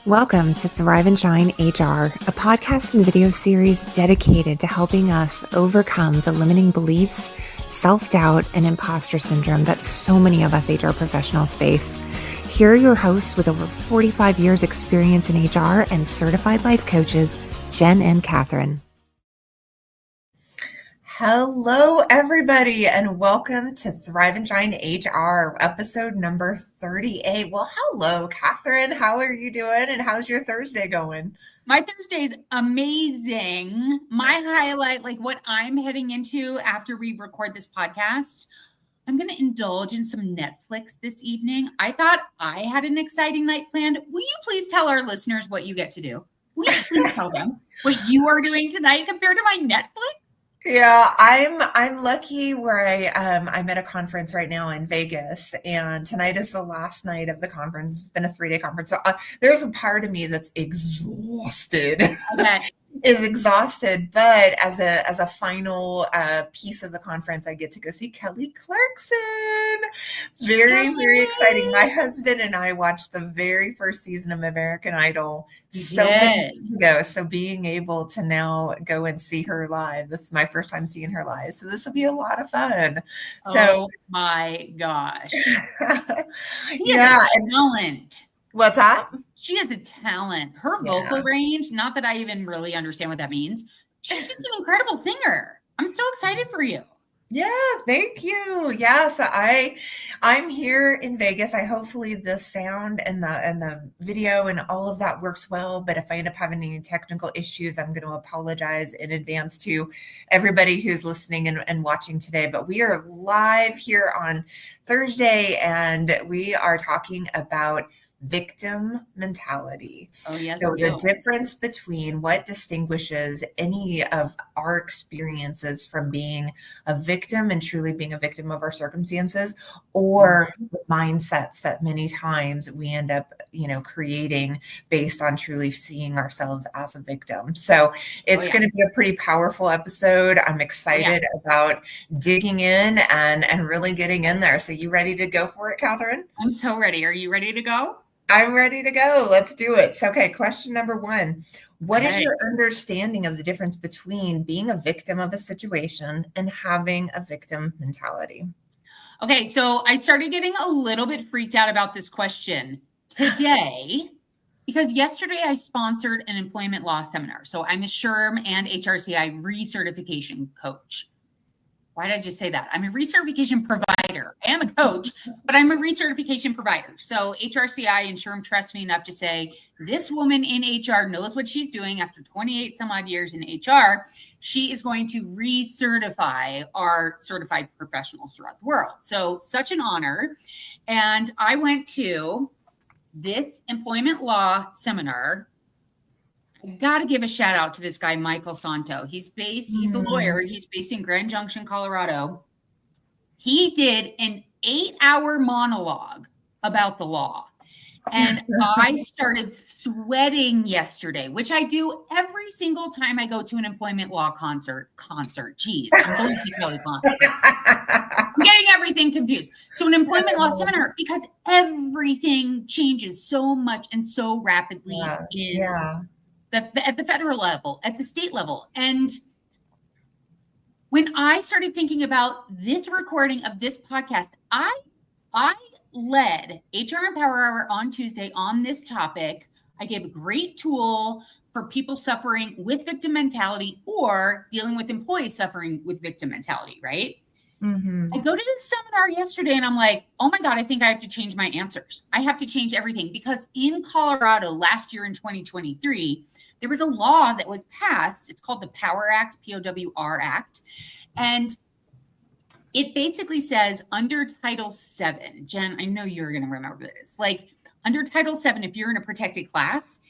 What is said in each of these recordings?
Welcome to Thrive and Shine HR, a podcast and video series dedicated to helping us overcome the limiting beliefs, self-doubt, and imposter syndrome that so many of us HR professionals face. Here are your hosts with over 45 years experience in HR and certified life coaches, Jen and Katherine. Hello, everybody, and welcome to Thrive and Shine HR, episode number 38. Well, hello, Katherine. How are you doing, and how's your Thursday going? My Thursday's amazing. My highlight, like what I'm heading into after we record this podcast, I'm going to indulge in some Netflix this evening. I thought I had an exciting night planned. Will you please tell our listeners what you get to do? Will you please tell them what you are doing tonight compared to my Netflix? Yeah, I'm lucky where I'm at a conference right now in Vegas, and tonight is the last night of the conference. It's been a 3-day conference. So there's a part of me that's exhausted. Okay. Is exhausted, but as a final piece of the conference, I get to go see Kelly Clarkson. Very exciting. My husband and I watched the very first season of American Idol many years ago. So being able to now go and see her live, this is my first time seeing her live. So this will be a lot of fun. Oh my gosh. Yeah. Talent. What's that? She has a talent. Her vocal range, not that I even really understand what that means. She's just an incredible singer. I'm so excited for you. Yeah, thank you. Yeah, so I'm here in Vegas. Hopefully the sound and the video and all of that works well. But if I end up having any technical issues, I'm going to apologize in advance to everybody who's listening and watching today. But we are live here on Thursday, and we are talking about victim mentality. Oh, yes. So the difference between what distinguishes any of our experiences from being a victim and truly being a victim of our circumstances, or mindsets that many times we end up, creating based on truly seeing ourselves as a victim. So it's going to be a pretty powerful episode. I'm excited about digging in and really getting in there. So you ready to go for it, Katherine? I'm so ready. Are you ready to go? I'm ready to go. Let's do it. So, okay, question number 1. What is your understanding of the difference between being a victim of a situation and having a victim mentality? Okay, so I started getting a little bit freaked out about this question today because yesterday I sponsored an employment law seminar. So I'm a SHRM and HRCI recertification coach. Why did I just say that? I'm a recertification provider. I am a coach, but I'm a recertification provider. So HRCI and SHRM trust me enough to say, this woman in HR knows what she's doing after 28 some odd years in HR. She is going to recertify our certified professionals throughout the world. So such an honor. And I went to this employment law seminar. I got to give a shout out to this guy, Michael Santo. He's a lawyer. He's based in Grand Junction, Colorado. He did an 8-hour monologue about the law. And I started sweating yesterday, which I do every single time I go to an employment law concert. Geez, I'm going to Kelly Clarkson. I'm getting everything confused. So an employment law seminar, because everything changes so much and so rapidly at the federal level, at the state level. And when I started thinking about this recording of this podcast, I led HR Empower Hour on Tuesday on this topic. I gave a great tool for people suffering with victim mentality or dealing with employees suffering with victim mentality, right? Mm-hmm. I go to this seminar yesterday and I'm like, oh my God, I think I have to change my answers. I have to change everything because in Colorado last year in 2023, there was a law that was passed. It's called the Power Act, POWR Act. And it basically says under Title VII, Jen, I know you're going to remember this. Like under Title VII, if you're in a protected class,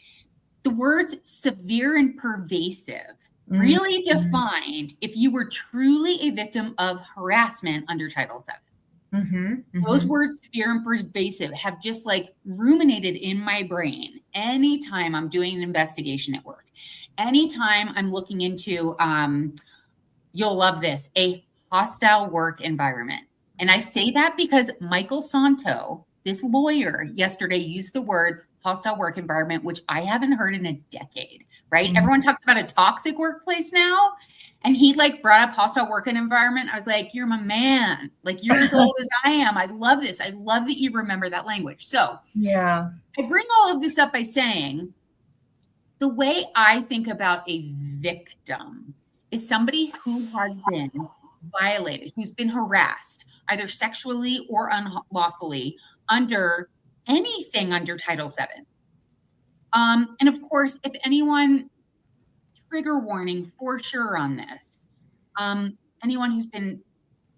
the words severe and pervasive really defined if you were truly a victim of harassment under Title VII. Those words, severe and pervasive, have just like ruminated in my brain anytime I'm doing an investigation at work. Anytime I'm looking into, you'll love this, a hostile work environment. And I say that because Michael Santo, this lawyer, yesterday used the word hostile work environment, which I haven't heard in a decade, right? Mhm. Everyone talks about a toxic workplace now. And he like brought up hostile work environment. I was like, you're my man. Like, you're as old as I am. I love this. I love that you remember that language. So Yeah. I bring all of this up by saying the way I think about a victim is somebody who has been violated, who's been harassed, either sexually or unlawfully, under anything under Title VII. And of course, if anyone, trigger warning for sure on this, anyone who's been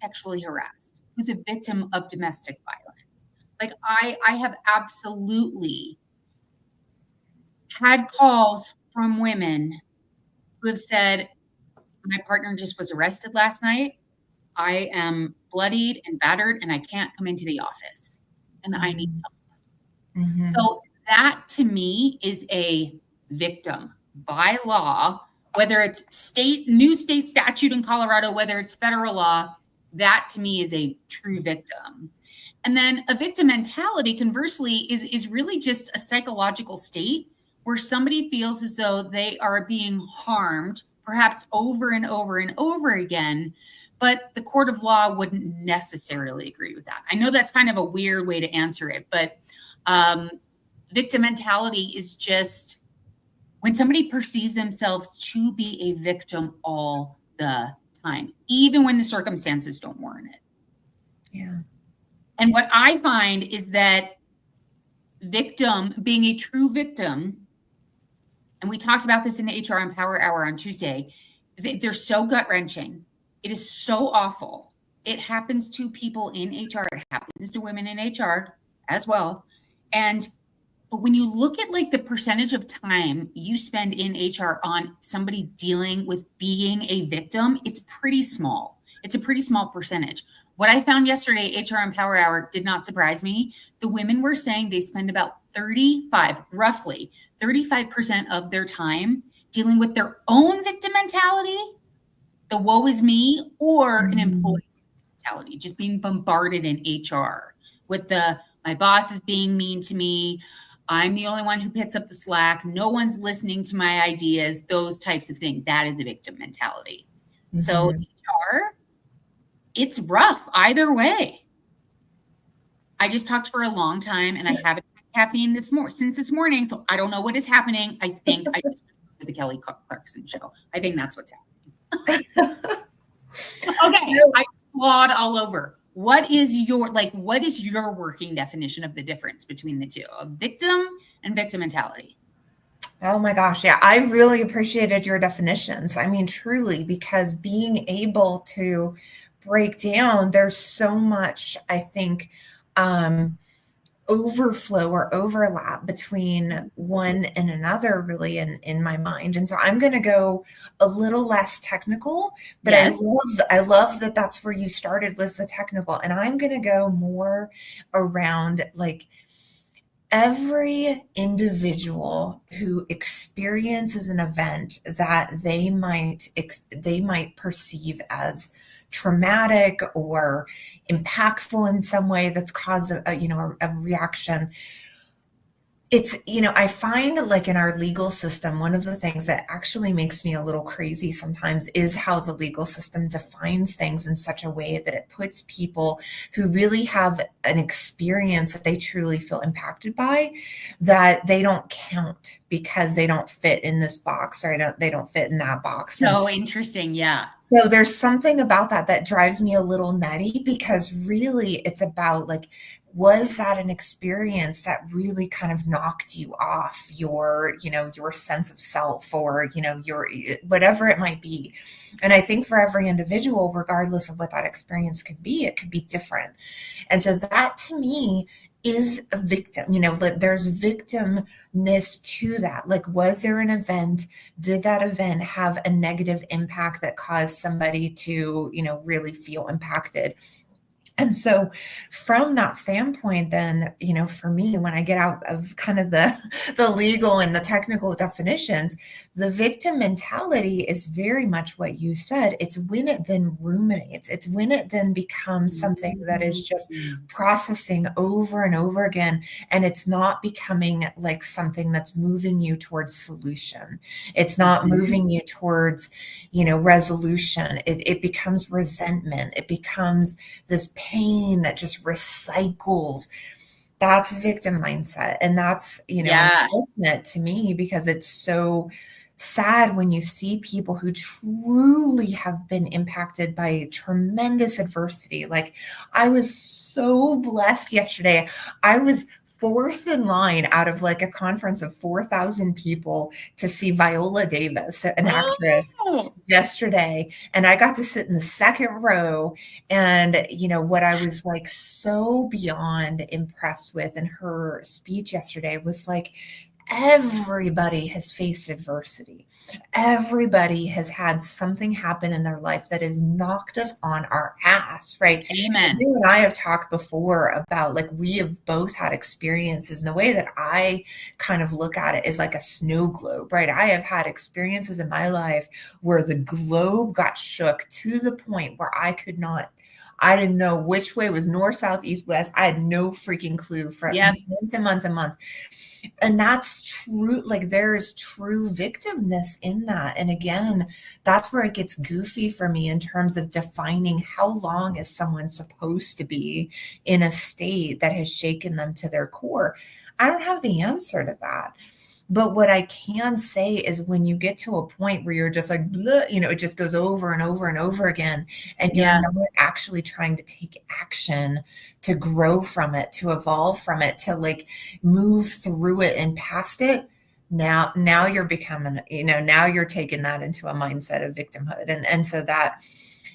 sexually harassed, who's a victim of domestic violence. Like I have absolutely had calls from women who have said, my partner just was arrested last night. I am bloodied and battered and I can't come into the office and I need help. Mhm. So that to me is a victim by law, whether it's new state statute in Colorado, whether it's federal law, that to me is a true victim. And then a victim mentality, conversely, is really just a psychological state where somebody feels as though they are being harmed, perhaps over and over and over again, but the court of law wouldn't necessarily agree with that. I know that's kind of a weird way to answer it, but victim mentality is just when somebody perceives themselves to be a victim all the time, even when the circumstances don't warrant it. Yeah. And what I find is that victim, being a true victim, and we talked about this in the HR Empower Hour on Tuesday, they're so gut-wrenching. It is so awful. It happens to people in HR. It happens to women in HR as well. But when you look at like the percentage of time you spend in HR on somebody dealing with being a victim, it's pretty small. It's a pretty small percentage. What I found yesterday, HR Empower Hour, did not surprise me. The women were saying they spend about roughly 35% of their time dealing with their own victim mentality, the woe is me, or an employee mentality, just being bombarded in HR with my boss is being mean to me. I'm the only one who picks up the slack. No one's listening to my ideas, those types of things. That is a victim mentality. Mm-hmm. So HR, it's rough either way. I just talked for a long time and I haven't had caffeine since this morning. So I don't know what is happening. I think I just to the Kelly Clarkson show. I think that's what's happening. Okay. I flawed all over. What is your working definition of the difference between the two, a victim and victim mentality? Oh my gosh. Yeah. I really appreciated your definitions. I mean, truly, because being able to break down, there's so much, I think, overflow or overlap between one and another really in my mind. And so I'm going to go a little less technical, but yes. I love that that's where you started, was the technical. And I'm going to go more around like every individual who experiences an event that they might perceive as traumatic or impactful in some way that's caused a reaction. It's, I find like in our legal system, one of the things that actually makes me a little crazy sometimes is how the legal system defines things in such a way that it puts people who really have an experience that they truly feel impacted by, that they don't count because they don't fit in this box, or they don't fit in that box. So interesting. Yeah. So there's something about that drives me a little nutty, because really it's about like, was that an experience that really kind of knocked you off your sense of self, or, your whatever it might be. And I think for every individual, regardless of what that experience could be, it could be different. And so that to me is a victim, there's victimness to that. Like, was there an event? Did that event have a negative impact that caused somebody to, really feel impacted? And so from that standpoint, then, for me, when I get out of kind of the legal and the technical definitions, the victim mentality is very much what you said. It's when it then ruminates. It's when it then becomes something that is just processing over and over again. And it's not becoming like something that's moving you towards solution. It's not moving you towards, resolution. It becomes resentment. It becomes this pain that just recycles. That's victim mindset. And that's, unfortunate to me because it's so sad when you see people who truly have been impacted by tremendous adversity. Like, I was so blessed yesterday. I was fourth in line out of like a conference of 4,000 people to see Viola Davis, an actress, yesterday. And I got to sit in the second row. And, what I was like so beyond impressed with in her speech yesterday was like, everybody has faced adversity. Everybody has had something happen in their life that has knocked us on our ass, right? Amen. You and I have talked before about like we have both had experiences, and the way that I kind of look at it is like a snow globe, right? I have had experiences in my life where the globe got shook to the point where I didn't know which way was north, south, east, west. I had no freaking clue for months and months and months. And that's true. Like, there's true victimness in that. And again, that's where it gets goofy for me in terms of defining how long is someone supposed to be in a state that has shaken them to their core. I don't have the answer to that. But what I can say is when you get to a point where you're just like, bleh, it just goes over and over and over again, and you're not actually trying to take action to grow from it, to evolve from it, to like move through it and past it. Now you're becoming, now you're taking that into a mindset of victimhood. And so that,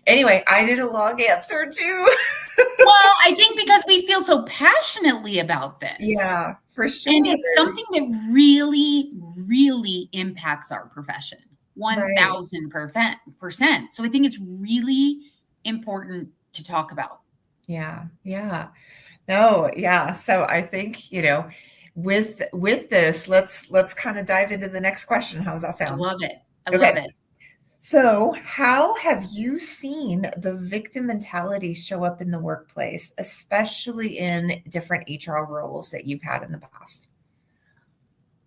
anyway, I did a long answer too. Well, I think because we feel so passionately about this. Yeah, for sure. And it's something that really, really impacts our profession. 1,000%. So I think it's really important to talk about. Yeah. Yeah. No. Yeah. So I think, with this, let's kind of dive into the next question. How does that sound? I love it. Love it. So how have you seen the victim mentality show up in the workplace, especially in different HR roles that you've had in the past?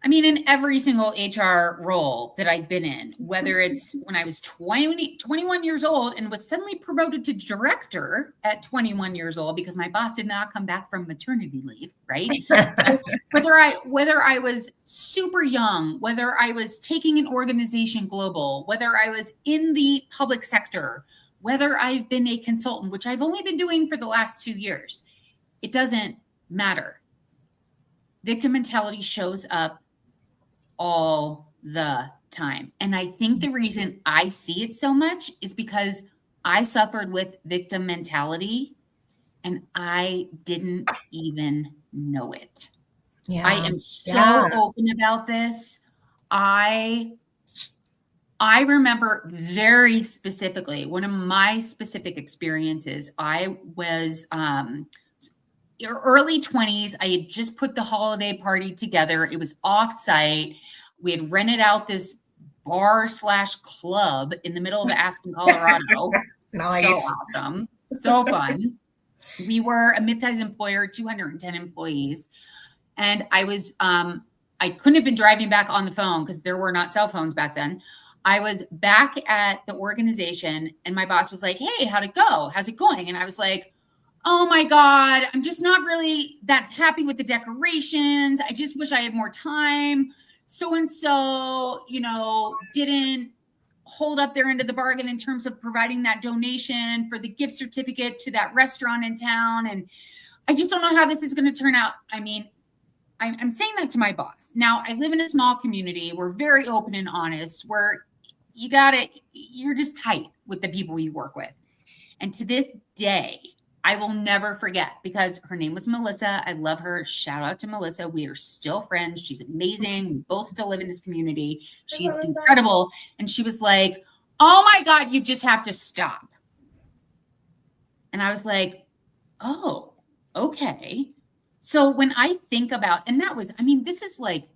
I mean, in every single HR role that I've been in, whether it's when I was 21 years old and was suddenly promoted to director at 21 years old because my boss did not come back from maternity leave, right? So whether I was super young, whether I was taking an organization global, whether I was in the public sector, whether I've been a consultant, which I've only been doing for the last 2 years, it doesn't matter. Victim mentality shows up all the time. And I think the reason I see it so much is because I suffered with victim mentality and I didn't even know it. Yeah. I am so open about this. I remember very specifically one of my specific experiences. I was early 20s. I had just put the holiday party together. It was off-site. We had rented out this bar/club in the middle of Aspen, Colorado. Nice. So awesome. So fun. We were a mid-sized employer, 210 employees. And I was, I couldn't have been driving back on the phone because there were not cell phones back then. I was back at the organization and my boss was like, "Hey, how'd it go? How's it going?" And I was like, "Oh my God, I'm just not really that happy with the decorations. I just wish I had more time. So-and-so, didn't hold up their end of the bargain in terms of providing that donation for the gift certificate to that restaurant in town. And I just don't know how this is going to turn out." I mean, I'm saying that to my boss. Now, I live in a small community. We're very open and honest. You're just tight with the people you work with. And to this day, I will never forget because her name was Melissa. I love her. Shout out to Melissa. We are still friends. She's amazing. We both still live in this community. She's incredible. And she was like, "Oh my God, you just have to stop." And I was like, oh, okay. So when I think about, and that was, I mean, this is like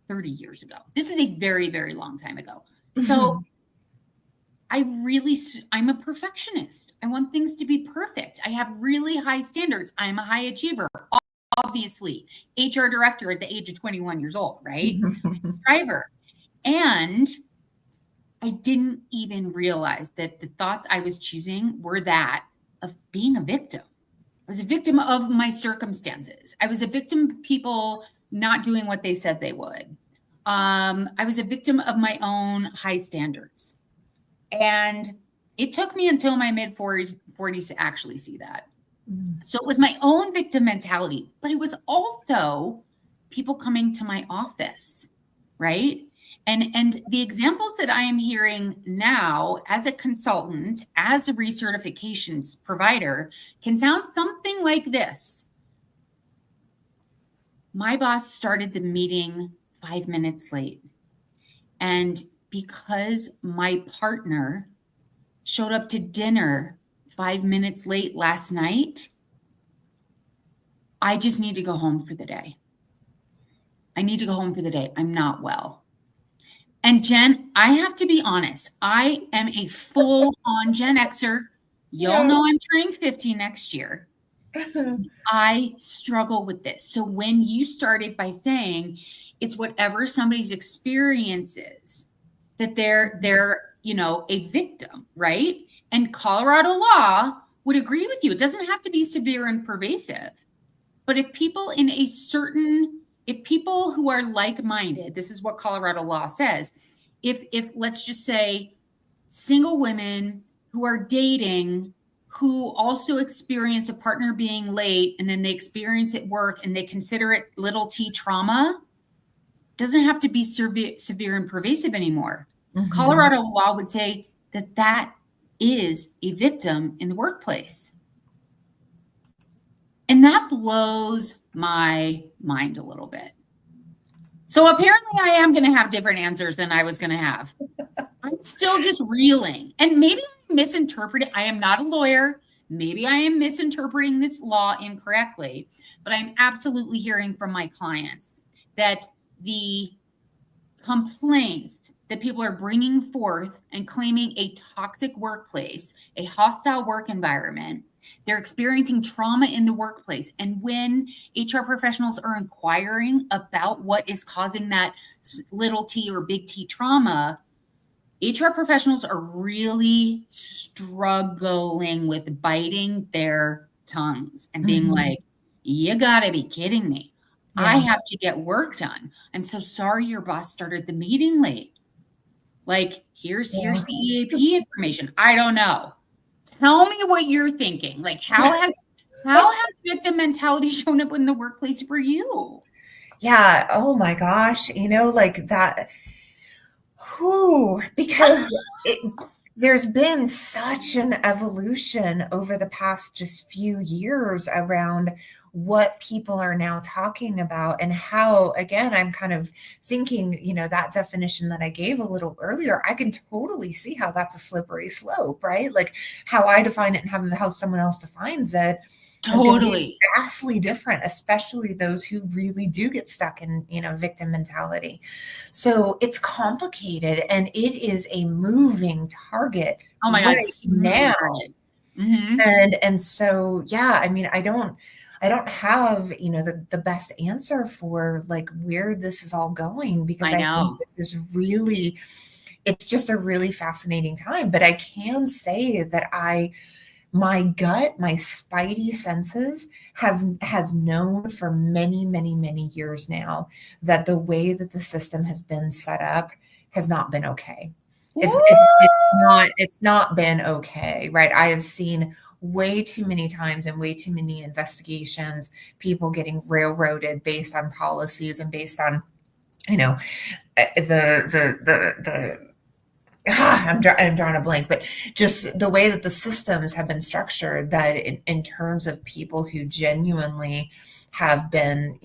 30 years ago. This is a very, very long time ago. So I'm a perfectionist. I want things to be perfect. I have really high standards. I'm a high achiever, obviously. HR director at the age of 21 years old, right? Striver. And I didn't even realize that the thoughts I was choosing were that of being a victim. I was a victim of my circumstances. I was a victim of people not doing what they said they would. I was a victim of my own high standards. And it took me until my mid 40s to actually see that. So it was my own victim mentality, but it was also people coming to my office, right? And the examples that I am hearing now as a consultant, as a recertifications provider, can sound something like this. My boss started the meeting 5 minutes late. And because my partner showed up to dinner 5 minutes late last night, I just need to go home for the day. I need to go home for the day. I'm not well. And Jen, I have to be honest. I am a full-on Gen Xer. Y'all know I'm turning 50 next year. I struggle with this. So when you started by saying it's whatever somebody's experience is, that they're a victim, right? And Colorado law would agree with you. It doesn't have to be severe and pervasive. But if people who are like-minded, this is what Colorado law says, if let's just say single women who are dating, who also experience a partner being late, and then they experience it at work and they consider it little t trauma, doesn't have to be severe and pervasive anymore. Colorado law would say that is a victim in the workplace. And that blows my mind a little bit. So apparently I am going to have different answers than I was going to have. I'm still just reeling. And maybe I misinterpreted. I am not a lawyer. Maybe I am misinterpreting this law incorrectly. But I'm absolutely hearing from my clients that the complaints that people are bringing forth and claiming a toxic workplace, a hostile work environment, they're experiencing trauma in the workplace. And when HR professionals are inquiring about what is causing that little t or big T trauma, HR professionals are really struggling with biting their tongues and being like, you gotta be kidding me. I have to get work done. I'm so sorry your boss started the meeting late. Like, here's the EAP information. I don't know. Tell me what you're thinking. Like, how has victim mentality shown up in the workplace for you? Yeah. Oh my gosh. Like that. Because there's been such an evolution over the past just few years around what people are now talking about, and how, again, I'm kind of thinking, that definition that I gave a little earlier, I can totally see how that's a slippery slope, right? Like how I define it and how someone else defines it is going to be vastly different, especially those who really do get stuck in, victim mentality. So it's complicated, and it is a moving target. Oh my God, now. And so, yeah, I mean, I don't have, the best answer for like where this is all going, because I think this is really, it's just a really fascinating time. But I can say that my gut, my spidey senses has known for many, many, many years now that the way that the system has been set up has not been okay. It's not been okay, right? I have seen way too many times and way too many investigations, people getting railroaded based on policies and based on, the I'm drawing a blank, but just the way that the systems have been structured, that in terms of people who genuinely have been,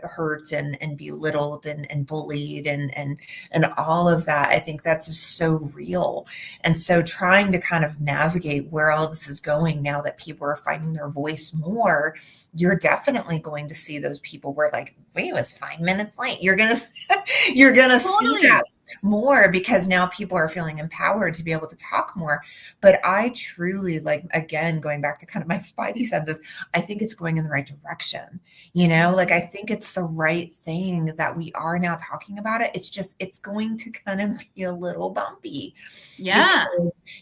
hurt and belittled and bullied and all of that, I think that's just so real. And so trying to kind of navigate where all this is going now that people are finding their voice more, you're definitely going to see those people where like, wait, it was 5 minutes late. You're gonna see Totally. that more because now people are feeling empowered to be able to talk more. But I truly, like, again, going back to kind of my spidey senses, I think it's going in the right direction. Like I think it's the right thing that we are now talking about it. It's going to kind of be a little bumpy because Yeah,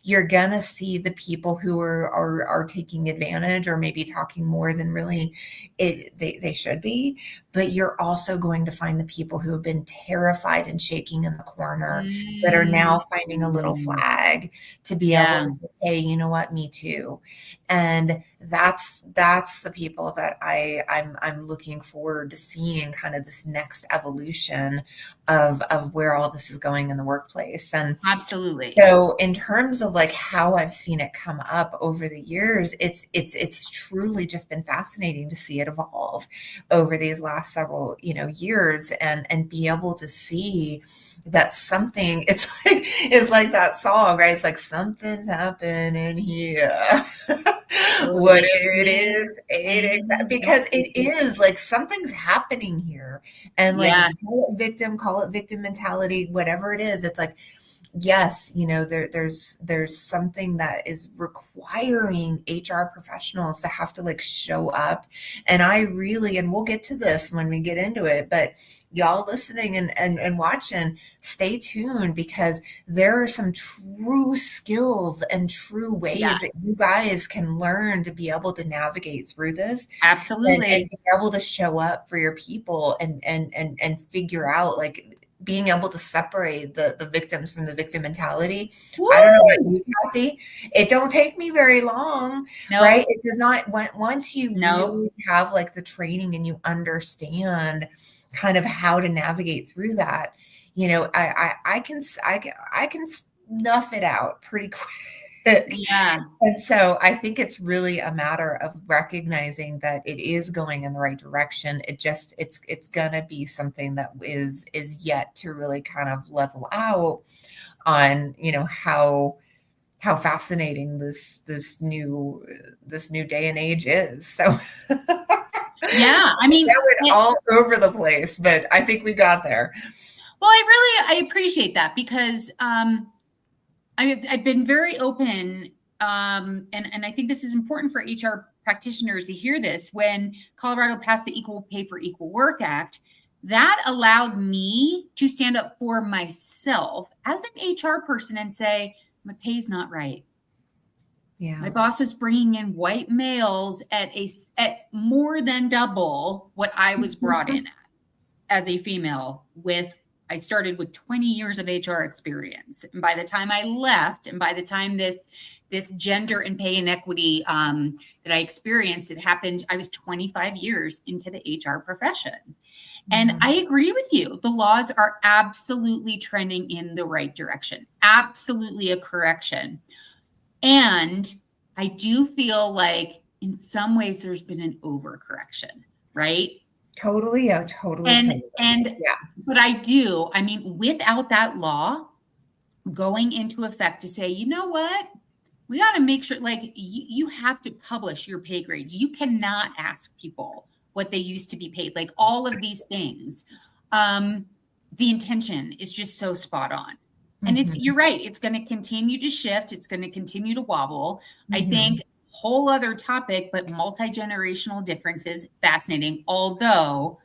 you're gonna see the people who are taking advantage or maybe talking more than really they should be, but you're also going to find the people who have been terrified and shaking in the corner that are now finding a little mm, flag to be able yeah, to say, hey, you know what, me too. And that's the people that I'm looking forward to seeing kind of this next evolution of where all this is going in the workplace. And absolutely. so in terms of like how I've seen it come up over the years, it's truly just been fascinating to see it evolve over these last several, years and be able to see that something it's like that song, right? It's like something's happening here. What Totally. it is, ain't because it is like something's happening here. And like Yes, call it victim mentality, whatever it is, it's like yes, there's something that is requiring HR professionals to have to like show up. And I really, and we'll get to this when we get into it, but y'all listening and watching, stay tuned because there are some true skills and true yeah, ways that you guys can learn to be able to navigate through this and absolutely. be able to show up for your people and figure out like being able to separate the victims from the victim mentality. I don't know about Woo! you, Kathy. It don't take me very long, right? Nope, It does not. Once you nope. really have like the training and you understand kind of how to navigate through that, I can snuff it out pretty quick. Yeah, And so I think it's really a matter of recognizing that it is going in the right direction. It's gonna be something that is yet to really kind of level out on, how fascinating this new day and age is. So yeah. I that mean, went all over the place, but I think we got there. well, I appreciate that because I've been very open, and I think this is important for HR practitioners to hear this. When Colorado passed the Equal Pay for Equal Work Act, that allowed me to stand up for myself as an HR person and say, my pay's not right. My Yeah. boss is bringing in white males at more than double what I was brought in at as a female with I started with 20 years of HR experience. And by the time I left, and by the time this gender and pay inequity that I experienced, it happened, I was 25 years into the HR profession. And Yeah. I agree with you. The laws are absolutely trending in the right direction, absolutely a correction. And I do feel like in some ways there's been an overcorrection, right? Totally. Yeah, totally, And totally. and Yeah. but I mean, without that law going into effect to say, you know what? We got to make sure, like, you have to publish your pay grades. You cannot ask people what they used to be paid, like all of these things. Um, the intention is just so spot on. And Mhm. you're right, it's going to continue to shift, it's going to continue to wobble. I think Mhm. whole other topic, but multi-generational differences, fascinating. Although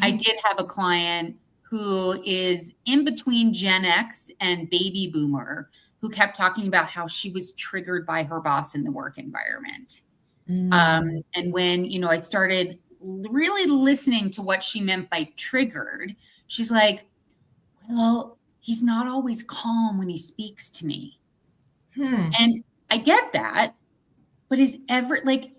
I Mhm. did have a client who is in between Gen X and baby boomer who kept talking about how she was triggered by her boss in the work environment. Mm. And when, I started really listening to what she meant by triggered, she's like, well, he's not always calm when he speaks to me. Hmm. And I get that, but is ever like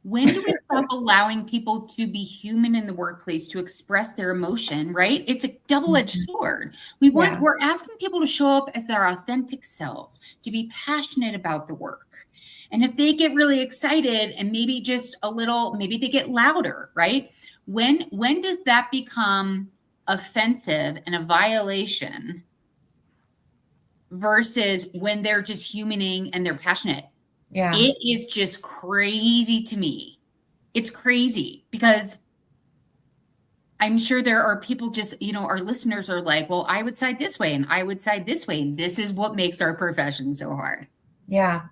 When do we stop allowing people to be human in the workplace, to express their emotion, right? It's a double-edged sword. Yeah. We're asking people to show up as their authentic selves, to be passionate about the work. And if they get really excited and maybe just a little, maybe they get louder, right? When does that become offensive and a violation versus when they're just humaning and they're passionate? Yeah. It is just crazy to me. It's crazy because I'm sure there are people just, our listeners are like, well, I would side this way and I would side this way. And this is what makes our profession so hard. Yeah.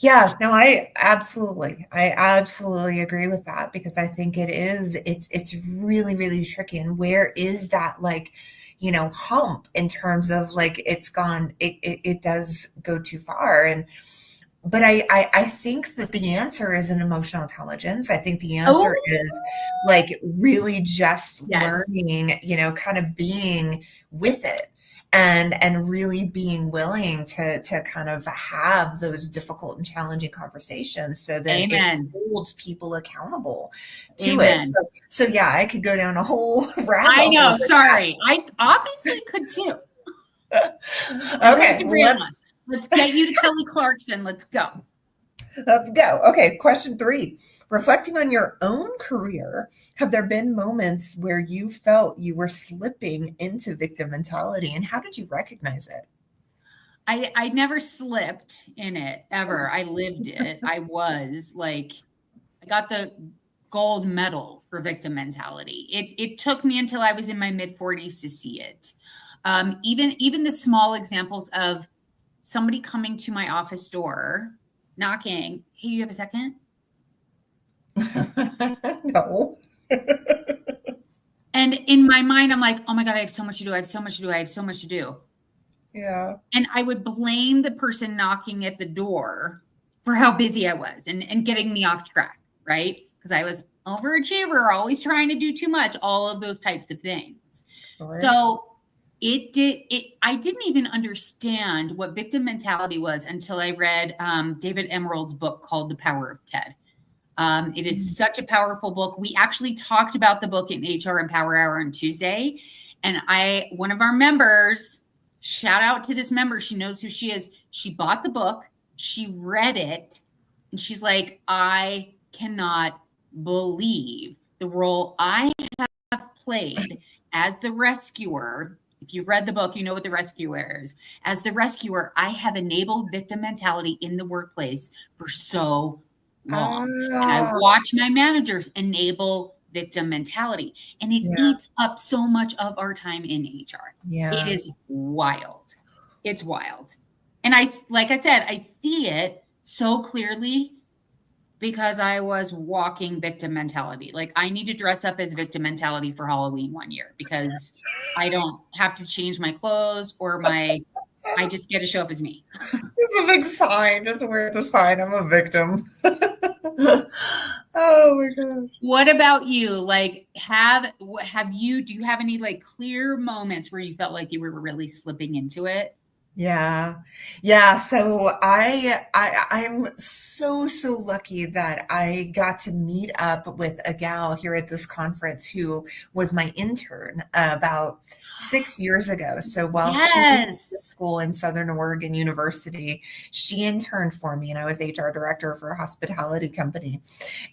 Yeah. No, I absolutely agree with that, because I think it's really, really tricky. And where is that, like, hump in terms of, like, it does go too far. But I think that the answer is in emotional intelligence. I think the answer Oh, is, like, really just yes. learning, kind of being with it, and really being willing to kind of have those difficult and challenging conversations, so that it Amen. holds people accountable to it. Amen. So yeah, I could go down a whole I rabbit hole know. with Sorry. I obviously could too. that. I love Okay, the let's grandmas. Let's get you to Kelly Clarkson. Let's go. Let's go. Okay, question 3. Reflecting on your own career, have there been moments where you felt you were slipping into victim mentality, and how did you recognize it? I never slipped in it ever. I lived it. I was like, I got the gold medal for victim mentality. It took me until I was in my mid 40s to see it. Even the small examples of somebody coming to my office door, knocking. Hey, you have a second? No. And in my mind, I'm like, oh my God, I have so much to do. I have so much to do. I have so much to do. Yeah. And I would blame the person knocking at the door for how busy I was and getting me off track, right? Because I was overachiever, always trying to do too much, all of those types of things. Of course. So I didn't even understand what victim mentality was until I read David Emerald's book called The Power of TED. It is such a powerful book. We actually talked about the book in HR and Power Hour on Tuesday. And one of our members, shout out to this member, she knows who she is. She bought the book, she read it, and she's like, I cannot believe the role I have played as the rescuer. If you've read the book, you know what the rescuer is. As the rescuer, I have enabled victim mentality in the workplace for so long. And I Ah, watch my managers enable victim mentality, and it yeah. eats up so much of our time in HR. It Yeah. is wild. It's wild. And like I said, I see it so clearly because I was walking victim mentality. Like, I need to dress up as victim mentality for Halloween one year because I don't have to change my clothes I just get to show up as me. It's a big sign. Just wear the sign. I'm a victim. Oh my gosh. What about you? Like, do you have any like clear moments where you felt like you were really slipping into it? Yeah. Yeah, so I'm so lucky that I got to meet up with a gal here at this conference who was my intern about 6 years ago. So while she was in Yes. school in Southern Oregon University, she interned for me, and I was HR director for a hospitality company.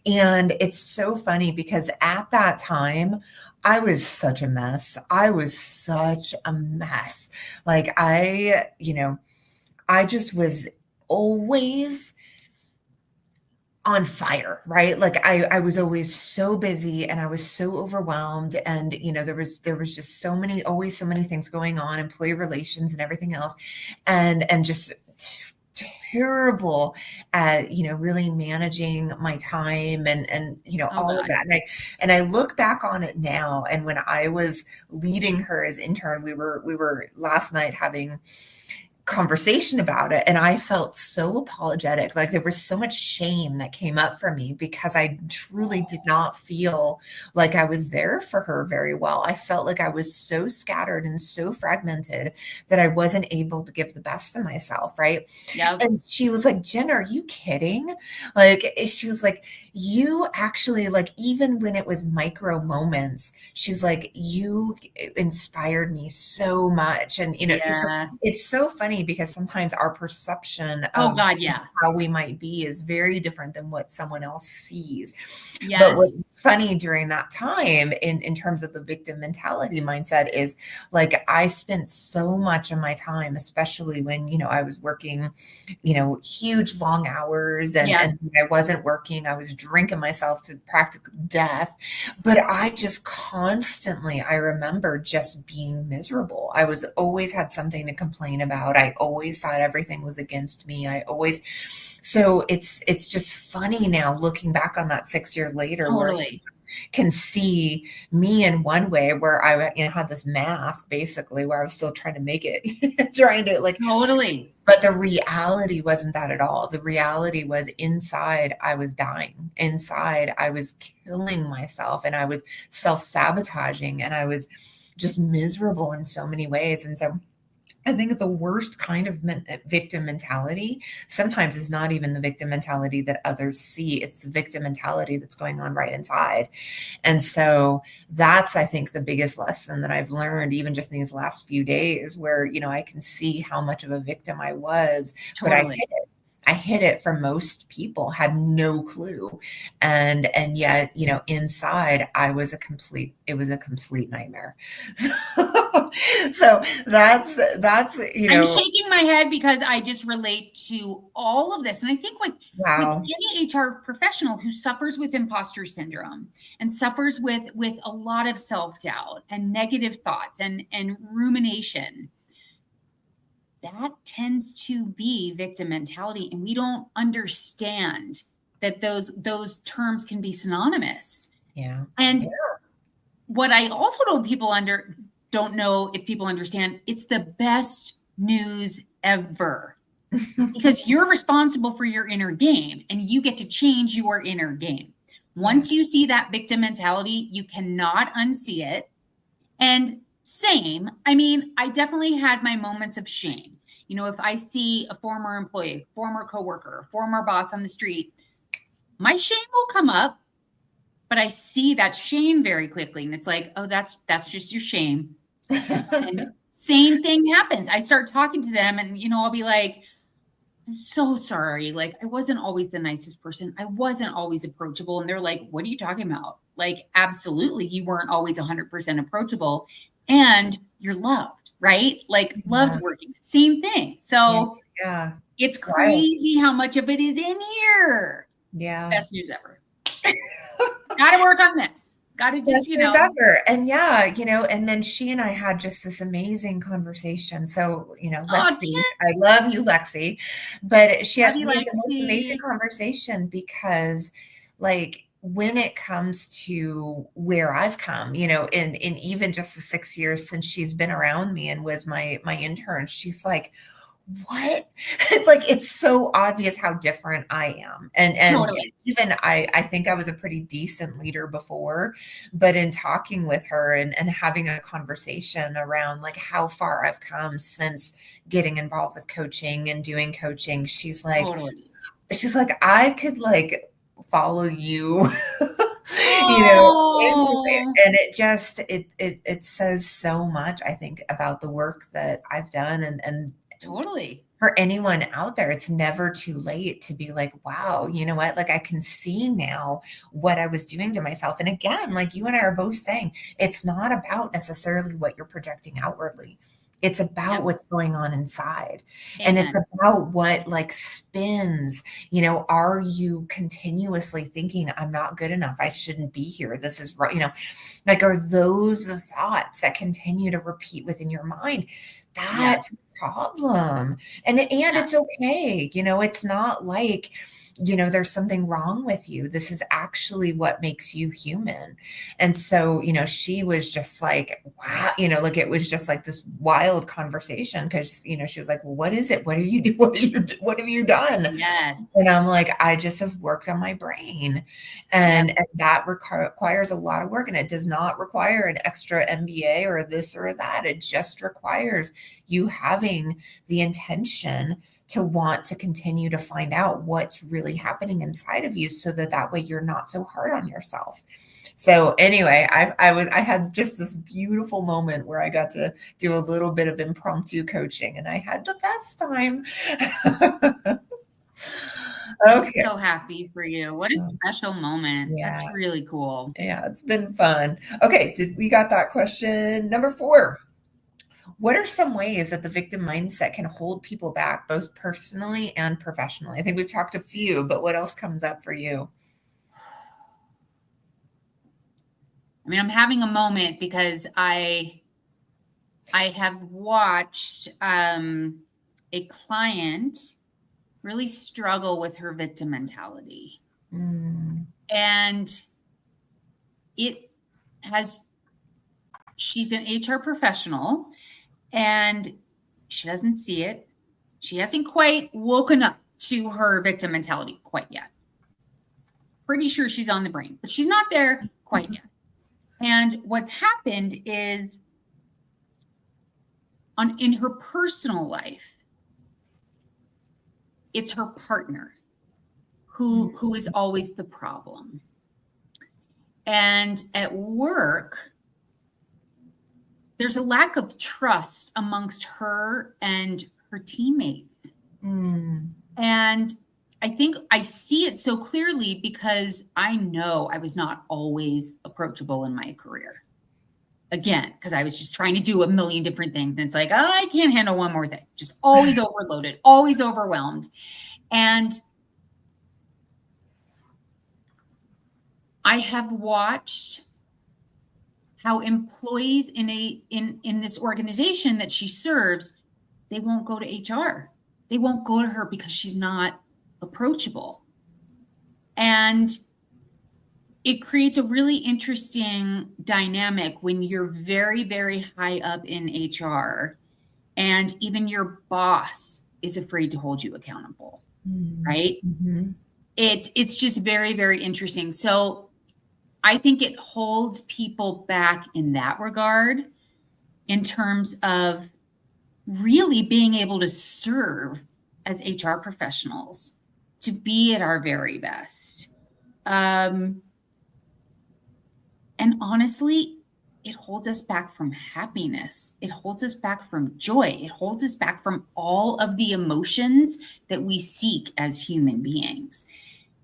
And it's so funny because at that time, I was such a mess. I was such a mess. Like, I just was always on fire, right? Like, I was always so busy, and I was so overwhelmed, and there was just always so many things going on, employee relations and everything else, and just terrible at, really managing my time, and Oh all of God. that. And I look back on it now, and when I was leading her as intern, we were last night having conversation about it, and I felt so apologetic. Like there was so much shame that came up for me because I truly did not feel like I was there for her very well. I felt like I was so scattered and so fragmented that I wasn't able to give the best of myself, right? Yep. And she was like, "Jen, are you kidding?" Like she was like, "You actually, like, even when it was micro moments, she's like, you inspired me so much." And so Yeah. it's so funny because sometimes our perception Oh of God, yeah. how we might be is very different than what someone else sees. But what's Yes. funny during that time in terms of the victim mentality mindset is like I spent so much of my time, especially when, I was working, huge long hours, Yep. and when I wasn't working, I was drinking myself to practical death. But I just constantly, I remember just being miserable. I was always had something to complain about. I always thought everything was against me. So it's just funny now looking back on that 6 years later where Totally. can see me in one way where I, had this mask basically where I was still trying to make it, trying to like, Totally. but the reality wasn't that at all. The reality was inside I was dying. Inside I was killing myself and I was self-sabotaging and I was just miserable in so many ways. And so I think the worst kind of victim mentality sometimes is not even the victim mentality that others see. It's the victim mentality that's going on right inside. And so that's, I think, the biggest lesson that I've learned, even just in these last few days, where, I can see how much of a victim I was, but I Totally. hid it. I hid it from most people, had no clue. And yet, inside it was a complete nightmare. So that's, I'm shaking my head because I just relate to all of this. And I think with wow. any HR professional who suffers with imposter syndrome and suffers with a lot of self-doubt and negative thoughts and rumination, that tends to be victim mentality. And we don't understand that those terms can be synonymous. Yeah. And what I also don't know if people understand, it's the best news ever because you're responsible for your inner game and you get to change your inner game. Once you see that victim mentality, you cannot unsee it. And same, I mean, I definitely had my moments of shame. If I see a former employee, former coworker, former boss on the street, my shame will come up, but I see that shame very quickly. And it's like, oh, that's just your shame. And same thing happens. I start talking to them and, I'll be like, I'm so sorry. Like, I wasn't always the nicest person. I wasn't always approachable. And they're like, what are you talking about? Like, absolutely. You weren't always 100% approachable and you're loved, right? Like loved working. Same thing. So Yeah. it's It's wild. crazy how much of it is in here. Yeah. Best news ever. Got to work on this. Got to just, Best news ever. And yeah, and then she and I had just this amazing conversation. So, oh, Lexi, I love you, Lexi, but love you, we had the most amazing Lexi. conversation because like when it comes to where I've come, in even just the 6 years since she's been around me and with my intern, she's like, what? Like it's so obvious how different I am. And Totally. even I think I was a pretty decent leader before, but in talking with her and having a conversation around like how far I've come since getting involved with coaching and doing coaching, Totally. she's like, I could like follow you, into it. Oh, And it says so much, I think, about the work that I've done and totally. for anyone out there, it's never too late to be like, wow, you know what? Like I can see now what I was doing to myself. And again, like you and I are both saying, it's not about necessarily what you're projecting outwardly. It's about Yep. what's going on inside. And it's Amen. about what like spins, are you continuously thinking, I'm not good enough. I shouldn't be here. This is right. Like, are those the thoughts that continue to repeat within your mind? Yeah. That's a problem. And Yeah. it's okay. It's not like there's something wrong with you. This is actually what makes you human. And so, she was just like, wow, like it was just like this wild conversation because, she was like, well, what is it? What are you do? What have you done? And Yes. I'm like, I just have worked on my brain. And, Yep. and that requires a lot of work. And it does not require an extra MBA or this or that. It just requires you having the intention to want to continue to find out what's really happening inside of you so that way you're not so hard on yourself. So anyway, I had just this beautiful moment where I got to do a little bit of impromptu coaching and I had the best time. I'm Okay. so happy for you. What a special moment. Yeah. That's really cool. Yeah, it's been fun. Okay, we got that question. Number 4. What are some ways that the victim mindset can hold people back, both personally and professionally? I think we've talked a few, but what else comes up for you? I mean, I'm having a moment because I have watched a client really struggle with her victim mentality. Mm. And she's an HR professional and she doesn't see it. She hasn't quite woken up to her victim mentality quite yet. Pretty sure she's on the brain, but she's not there quite yet. And what's happened is in her personal life, it's her partner who is always the problem. And at work, there's a lack of trust amongst her and her teammates. Mm. And I think I see it so clearly because I know I was not always approachable in my career. Again, because I was just trying to do a million different things. And it's like, oh, I can't handle one more thing. Just always overloaded, always overwhelmed. And I have watched how employees in this organization that she serves, they won't go to HR. They won't go to her because she's not approachable. And it creates a really interesting dynamic when you're very, very high up in HR and even your boss is afraid to hold you accountable, right? Mm-hmm. It's just very, very interesting. So I think it holds people back in that regard in terms of really being able to serve as HR professionals, to be at our very best. And honestly, it holds us back from happiness. It holds us back from joy. It holds us back from all of the emotions that we seek as human beings.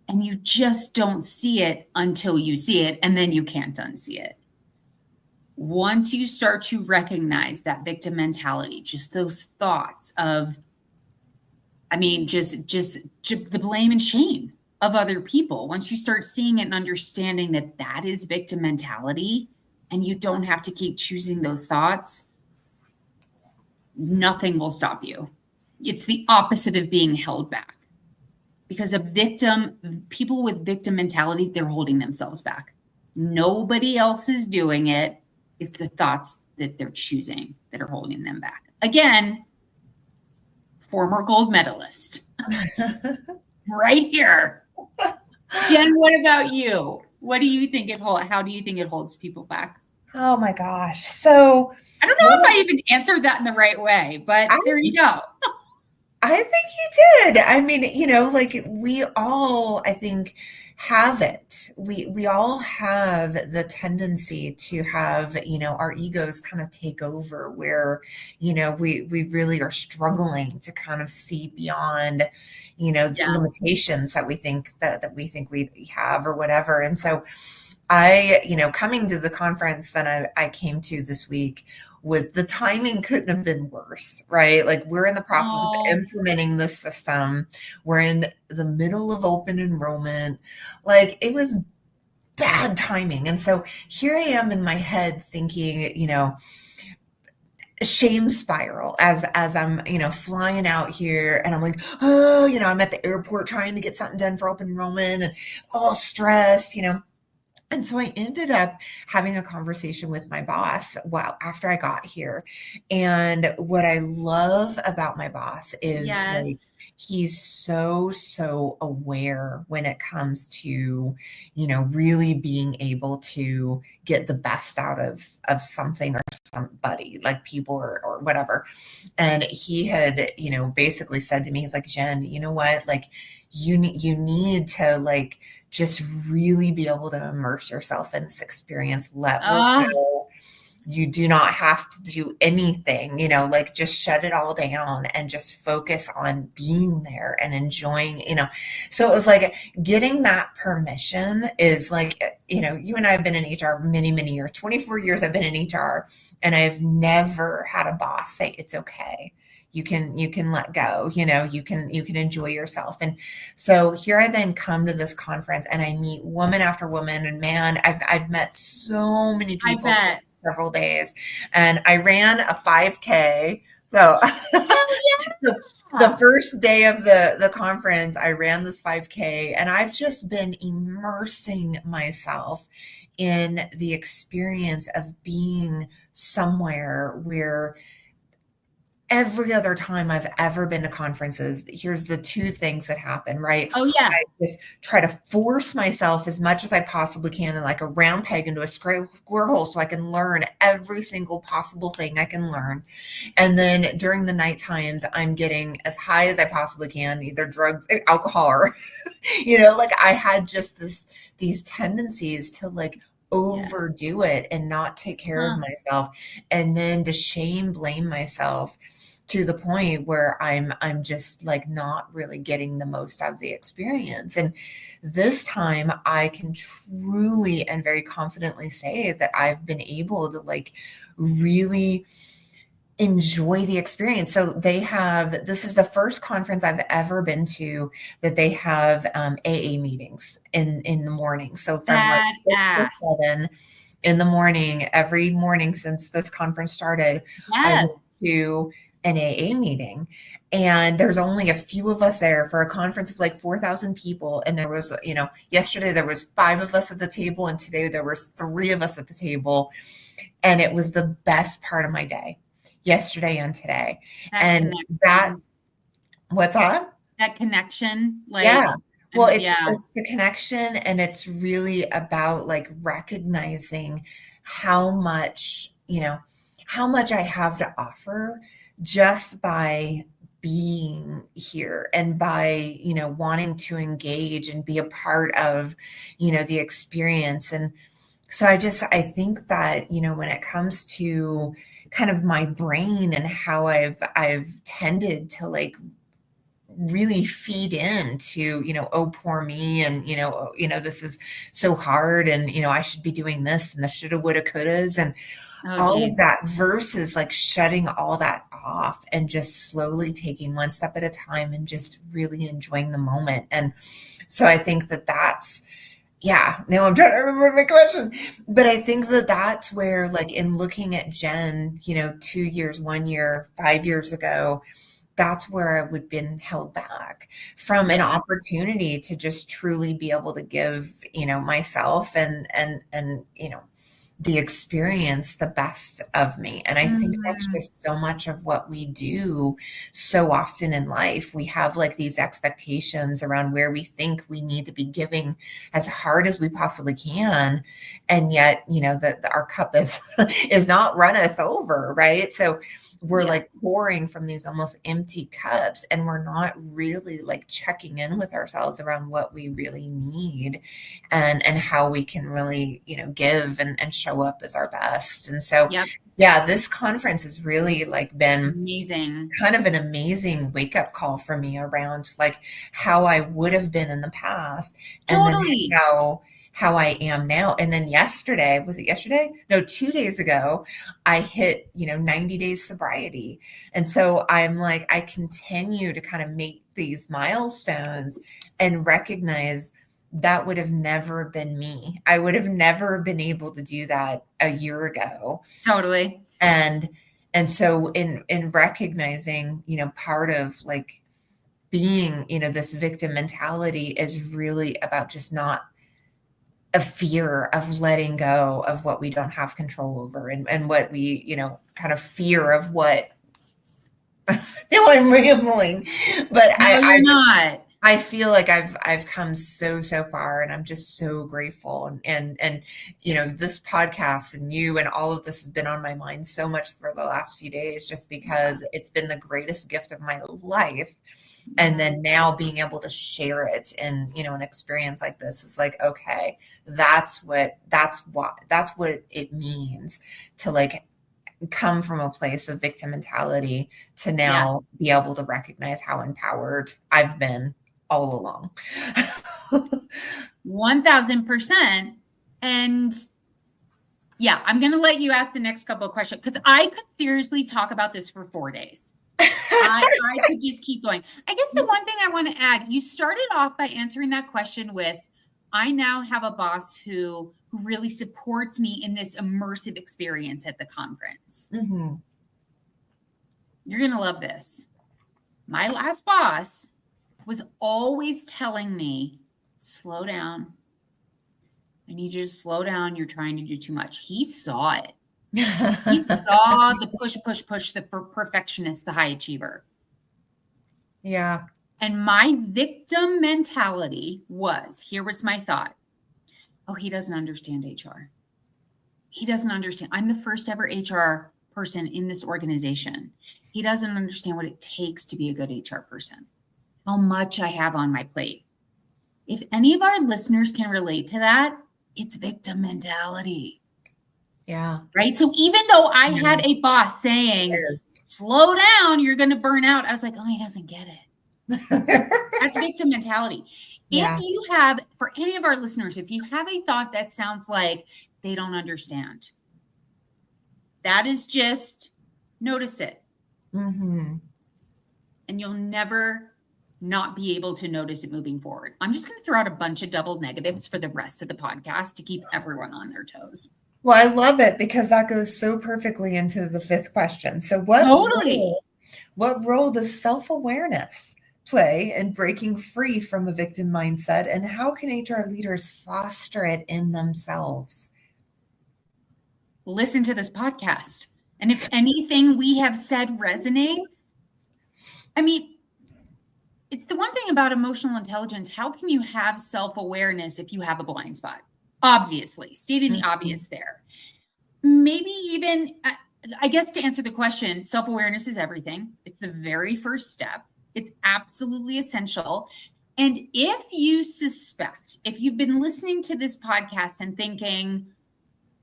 And you just don't see it until you see it, and then you can't unsee it. Once you start to recognize that victim mentality, just those thoughts of, I mean, just the blame and shame of other people. Once you start seeing it and understanding that that is victim mentality, and you don't have to keep choosing those thoughts, nothing will stop you. It's the opposite of being held back. Because people with victim mentality, they're holding themselves back. Nobody else is doing it. It's the thoughts that they're choosing that are holding them back. Again, former gold medalist. Right here. Jen, what about you? What do you think how do you think it holds people back? Oh my gosh. So I don't know if I even answered that in the right way, but there you go. I think you did. I mean, like we all, I think, have it. We all have the tendency to have, our egos kind of take over where, we really are struggling to kind of see beyond, limitations that we think we have or whatever. And so coming to the conference that I came to this week, was the timing couldn't have been worse, right? Like we're in the process of implementing the system. We're in the middle of open enrollment. Like it was bad timing. And so here I am in my head thinking, shame spiral as I'm, flying out here and I'm like, oh, I'm at the airport trying to get something done for open enrollment and all stressed. And so I ended up having a conversation with my boss after I got here. And what I love about my boss is like Yes. he's so, so aware when it comes to, really being able to get the best out of something or somebody, like people or whatever. And he had, basically said to me, he's like, Jen, you know what? Like you need to like just really be able to immerse yourself in this experience, let work Ah, go. You do not have to do anything, like just shut it all down and just focus on being there and enjoying. So it was like getting that permission is like, you and I have been in HR many, many years, 24 years I've been in HR, and I've never had a boss say it's okay. You can let go, you can enjoy yourself. And so here I then come to this conference and I meet woman after woman, and man, I've met so many I people bet. several days. And I ran a 5K. So Hell the yeah. first day of the conference, I ran this 5K, and I've just been immersing myself in the experience of being somewhere where every other time I've ever been to conferences, here's the two things that happen, right? Oh yeah. I just try to force myself as much as I possibly can, and like a round peg into a square hole, so I can learn every single possible thing I can learn. And then during the night times, I'm getting as high as I possibly can, either drugs, alcohol, or like I had just these tendencies to like Yeah. overdo it and not take care of Huh. myself, and then to blame myself to the point where I'm just like not really getting the most out of the experience. And this time I can truly and very confidently say that I've been able to like really enjoy the experience. So this is the first conference I've ever been to that they have AA meetings in the morning. So from like 6 to Badass. 7 in the morning, every morning since this conference started, I Yes. went to an AA meeting. And there's only a few of us there for a conference of like 4,000 people. And there was, yesterday there was 5 of us at the table, and today there was 3 of us at the table. And it was the best part of my day, yesterday and today. That And connection. that's what's that? That connection. Yeah. Like, Well, and it's yeah. it's the connection, and it's really about like recognizing how much, how much I have to offer just by being here, and by, wanting to engage and be a part of, the experience. And so I think that, when it comes to kind of my brain and how I've tended to like really feed into, oh, poor me, and, this is so hard, and, I should be doing this, and the shoulda, woulda, couldas, and Oh all of geez. that, versus like shutting all that off and just slowly taking one step at a time and just really enjoying the moment. And so I think that that's, yeah, now I'm trying to remember my question. But I think that that's where, like, in looking at Jen, 2 years, 1 year, 5 years ago, that's where I would been held back from an Yeah. opportunity to just truly be able to give, myself and the experience the best of me. And I think that's Mm, just so much of what we do so often in life. We have like these expectations around where we think we need to be giving as hard as we possibly can. And yet, that our cup is is not run us over, right? So we're yeah. like pouring from these almost empty cups, and we're not really like checking in with ourselves around what we really need, and how we can really, give and show up as our best. And so, Yep. yeah, this conference has really like been Amazing. kind of an amazing wake up call for me around like how I would have been in the past, and then Totally. how I am now. And then yesterday, was it yesterday? No, 2 days ago, I hit, 90 days sobriety. And so I'm like, I continue to kind of make these milestones and recognize that would have never been me. I would have never been able to do that a year ago. Totally. And And so in recognizing, part of like being, this victim mentality is really about just not a fear of letting go of what we don't have control over, and what we, kind of fear of what. No, I'm rambling, but No, I you're just, not. I feel like I've come so far, and I'm just so grateful. And this podcast and you and all of this has been on my mind so much for the last few days, just because it's been the greatest gift of my life. And then now being able to share it in, an experience like this is like, okay, that's what it means to like come from a place of victim mentality to Yeah. now be able to recognize how empowered I've been all along. 1000%. And yeah, I'm going to let you ask the next couple of questions, because I could seriously talk about this for 4 days. I could just keep going. I guess the one thing I want to add, you started off by answering that question with, I now have a boss who really supports me in this immersive experience at the conference. Mm-hmm. You're going to love this. My last boss was always telling me, slow down. I need you to slow down. You're trying to do too much. He saw it. He saw the push, the perfectionist, the high achiever. Yeah. And my victim mentality was, here was my thought. Oh, he doesn't understand HR. He doesn't understand. I'm the first ever HR person in this organization. He doesn't understand what it takes to be a good HR person, how much I have on my plate. If any of our listeners can relate to that, it's victim mentality. Yeah. Right. So even though I had a boss saying, slow down, you're going to burn out, I was like, oh, he doesn't get it. That's victim mentality. Yeah. If you have, for any of our listeners, if you have a thought that sounds like they don't understand, that is just notice it. Mm-hmm. And you'll never not be able to notice it moving forward. I'm just going to throw out a bunch of double negatives for the rest of the podcast to keep everyone on their toes. Well, I love it, because that goes so perfectly into the fifth question. So what role does self-awareness play in breaking free from a victim mindset, and how can HR leaders foster it in themselves? Listen to this podcast. And if anything we have said resonates, I mean, it's the one thing about emotional intelligence. How can you have self-awareness if you have a blind spot? Obviously, stating the obvious there. Maybe even, I guess, to answer the question, self-awareness is everything. It's the very first step. It's absolutely essential. And if you suspect, if you've been listening to this podcast and thinking,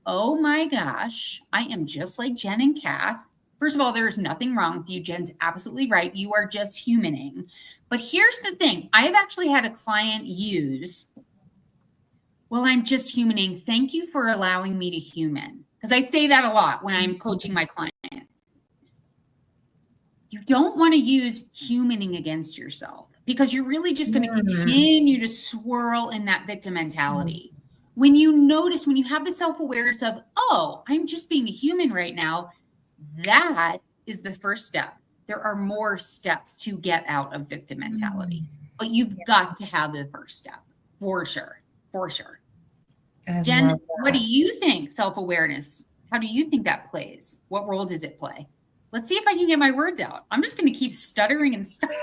oh my gosh, I am just like Jen and Kath. First of all, there is nothing wrong with you. Jen's absolutely right. You are just humaning. But here's the thing. I have actually had a client use, well, I'm just humaning. Thank you for allowing me to human. Because I say that a lot when I'm coaching my clients. You don't want to use humaning against yourself, because you're really just going to continue to swirl in that victim mentality. When you notice, when you have the self-awareness of, oh, I'm just being a human right now, that is the first step. There are more steps to get out of victim mentality, but you've got to have the first step for sure. For sure. Jen, what do you think self-awareness, how do you think that plays? What role does it play? Let's see if I can get my words out. I'm just going to keep stuttering and stuttering.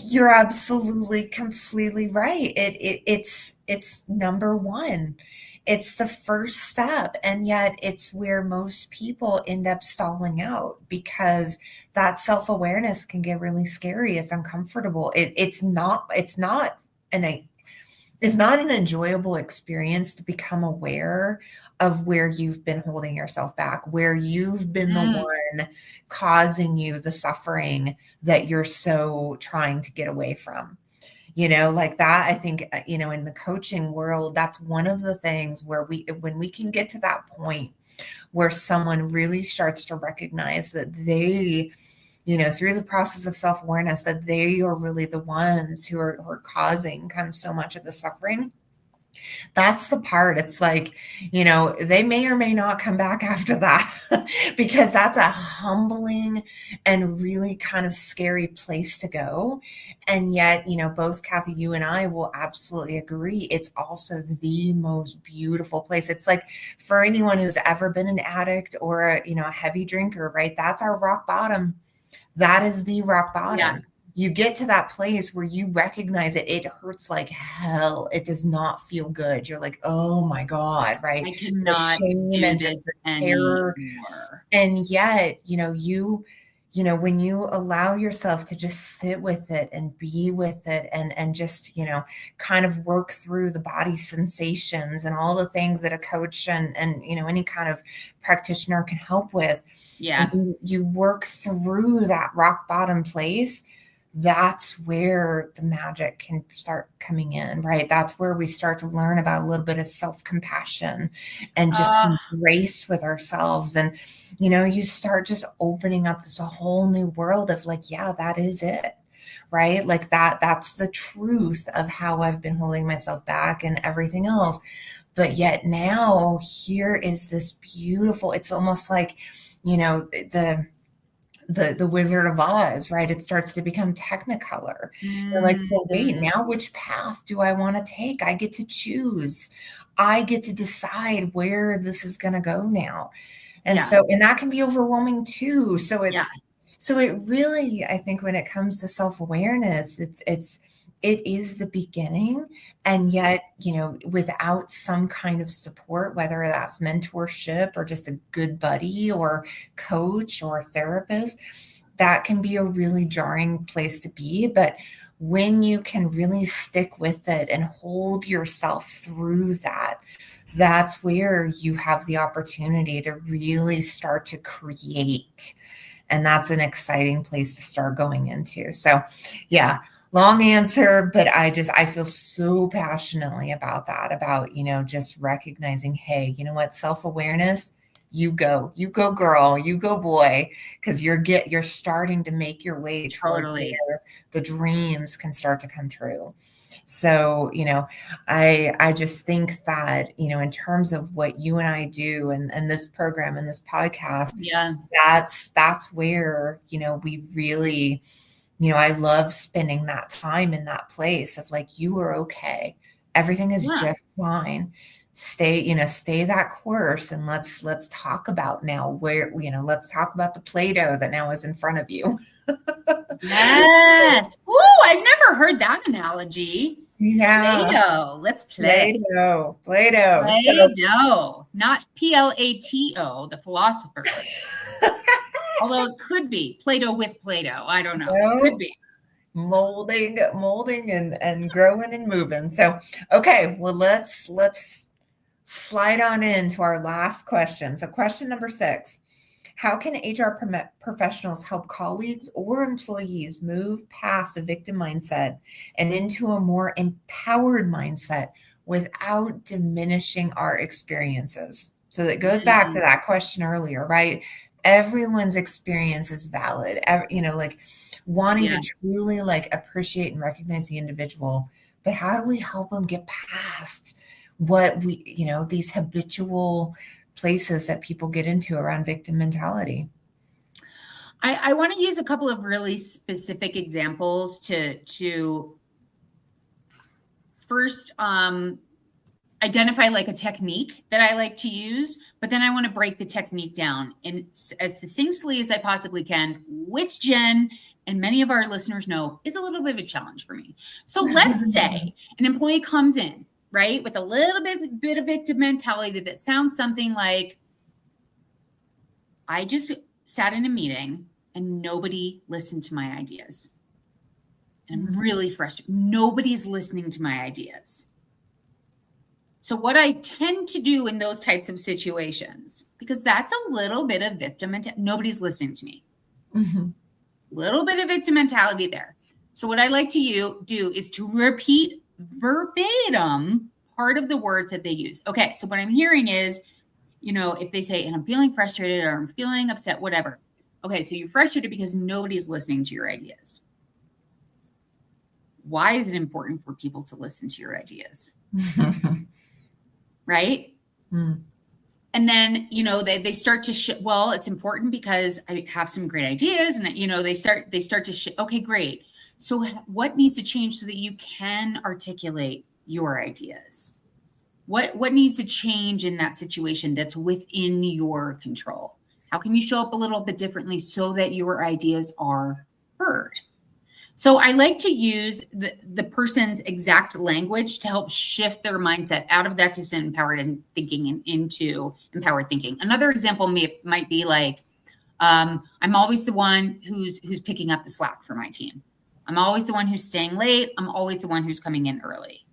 You're absolutely completely right. It's number one. It's the first step. And yet it's where most people end up stalling out, because that self-awareness can get really scary. It's uncomfortable. It's not an enjoyable experience to become aware of where you've been holding yourself back, where you've been the one causing you the suffering that you're so trying to get away from. Like that, I think, in the coaching world, that's one of the things where when we can get to that point where someone really starts to recognize that they, through the process of self-awareness, that they are really the ones who are causing kind of so much of the suffering, That's the part. It's like, they may or may not come back after that because that's a humbling and really kind of scary place to go. And yet, both Kathy, you and I will absolutely agree. It's also the most beautiful place. It's like for anyone who's ever been an addict or a heavy drinker, right? That's our rock bottom. That is the rock bottom. Yeah. You get to that place where you recognize it hurts like hell. It does not feel good. You're like, oh my God, right? I The cannot shame do and this just the terror. anymore. And yet, when you allow yourself to just sit with it and be with it and just, kind of work through the body sensations and all the things that a coach and any kind of practitioner can help with. Yeah. And you work through that rock bottom place, that's where the magic can start coming in, right? That's where we start to learn about a little bit of self-compassion and just some grace with ourselves. And, you start just opening up this whole new world of like, yeah, that is it, right? Like that's the truth of how I've been holding myself back and everything else. But yet now here is this beautiful, it's almost like, the Wizard of Oz, right? It starts to become Technicolor. You're like, well, wait, now which path do I want to take? I get to choose. I get to decide where this is going to go now. And so, and that can be overwhelming too. So so it really, I think when it comes to self-awareness, it is the beginning. And yet, without some kind of support, whether that's mentorship or just a good buddy or coach or therapist, that can be a really jarring place to be. But when you can really stick with it and hold yourself through that, that's where you have the opportunity to really start to create. And that's an exciting place to start going into. So, yeah, long answer, but I feel so passionately about that, about, just recognizing, hey, you know what, self-awareness, you go girl, you go boy, because you're starting to make your way towards where the dreams can start to come true. So, I just think that, in terms of what you and I do and this program and this podcast, that's where, we really, I love spending that time in that place of like, you are okay. Everything is just fine. Stay that course. And let's talk about now where, let's talk about the Play-Doh that now is in front of you. Yes. Ooh, I've never heard that analogy. Yeah. Play-Doh. Let's play. Play-Doh. Play-Doh. Not Plato, the philosopher. Although it could be Play-Doh with Play-Doh. I don't know. No. Could be. Molding and growing and moving. So, okay, well, let's slide on into our last question. So question number 6, how can HR professionals help colleagues or employees move past a victim mindset and into a more empowered mindset without diminishing our experiences? So that goes back to that question earlier, right? Everyone's experience is valid. Like wanting to truly like appreciate and recognize the individual, but how do we help them get past what we, these habitual places that people get into around victim mentality? I want to use a couple of really specific examples to first identify like a technique that I like to use, but then I want to break the technique down and as succinctly as I possibly can, which Jen and many of our listeners know is a little bit of a challenge for me. So let's say an employee comes in, right, with a little bit of victim mentality that sounds something like, I just sat in a meeting and nobody listened to my ideas. And I'm really frustrated. Nobody's listening to my ideas. So what I tend to do in those types of situations, because that's a little bit of victim mentality, nobody's listening to me. Little bit of victim mentality there. So what I like to do is to repeat verbatim part of the words that they use. Okay, so what I'm hearing is, if they say, and I'm feeling frustrated or I'm feeling upset, whatever. Okay, so you're frustrated because nobody's listening to your ideas. Why is it important for people to listen to your ideas? right? Mm. And then, they start to well, it's important because I have some great ideas, and they start to okay, great. So what needs to change so that you can articulate your ideas? What needs to change in that situation that's within your control? How can you show up a little bit differently so that your ideas are heard? So I like to use the person's exact language to help shift their mindset out of that disempowered thinking and into empowered thinking. Another example might be like, I'm always the one who's picking up the slack for my team. I'm always the one who's staying late. I'm always the one who's coming in early.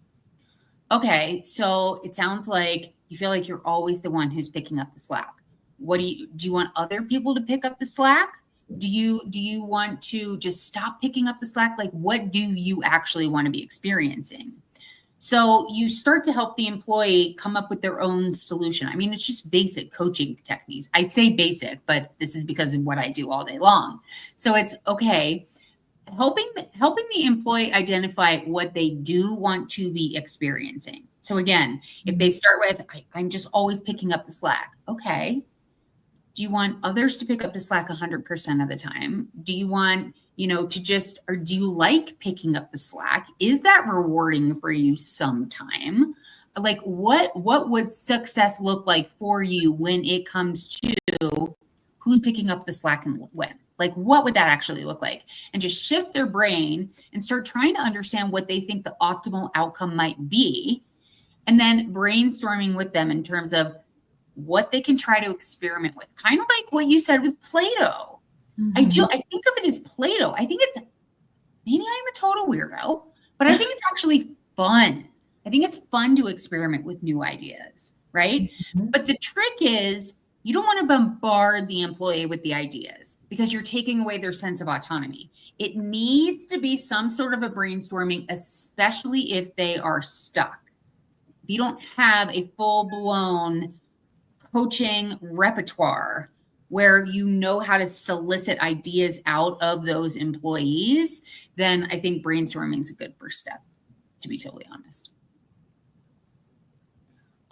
Okay, so it sounds like you feel like you're always the one who's picking up the slack. Do you want other people to pick up the slack? Do you want to just stop picking up the slack? Like, what do you actually want to be experiencing? So you start to help the employee come up with their own solution. I mean, it's just basic coaching techniques. I say basic, but this is because of what I do all day long. So it's okay, helping the employee identify what they do want to be experiencing. So again, if they start with, I'm just always picking up the slack. Okay. Do you want others to pick up the slack 100% of the time? Do you want, or do you like picking up the slack? Is that rewarding for you sometime? Like what would success look like for you when it comes to who's picking up the slack and when? Like, what would that actually look like? And just shift their brain and start trying to understand what they think the optimal outcome might be. And then brainstorming with them in terms of what they can try to experiment with. Kind of like what you said with Play-Doh. Mm-hmm. I think of it as Play-Doh. I think maybe I'm a total weirdo, but I think it's actually fun. I think it's fun to experiment with new ideas, right? Mm-hmm. But the trick is, you don't want to bombard the employee with the ideas because you're taking away their sense of autonomy. It needs to be some sort of a brainstorming, especially if they are stuck. If you don't have a full-blown coaching repertoire where you know how to solicit ideas out of those employees, then I think brainstorming is a good first step, to be totally honest.